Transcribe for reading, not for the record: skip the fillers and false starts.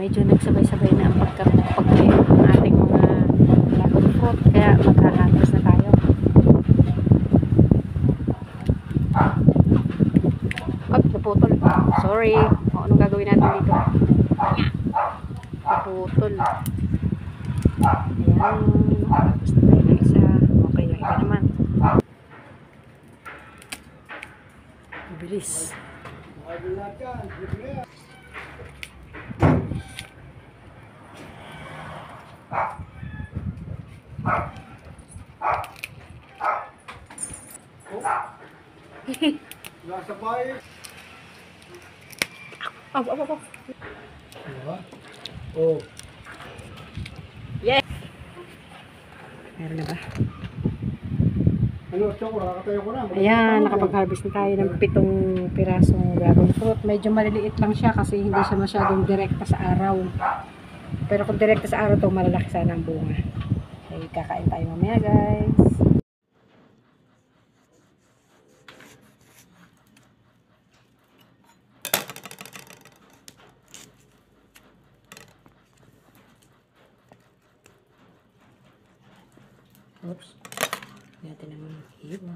medyo nagsabay-sabay na ang pagkain ng ating mga dragon fruit, kaya magha-harvest na tayo. Naputol. Sorry. O, anong gagawin natin dito? Naputol. Ayan. Harvest na tayo ng isa. Okay, yung iba naman. Mabilis. Nasa bahay. Oh. Oh. Yes! Meron na ba? Ano, Choko, nakakatayo ko na. Ayan, nakapag-harvest na tayo ng 7 pirasong dragon fruit. Medyo maliliit lang siya kasi hindi siya masyadong direkta sa araw. Pero kung direkta sa araw to, malalaki sana ang bunga. Okay, kakain tayo mamaya, guys. Oops. Natin naman hiwa.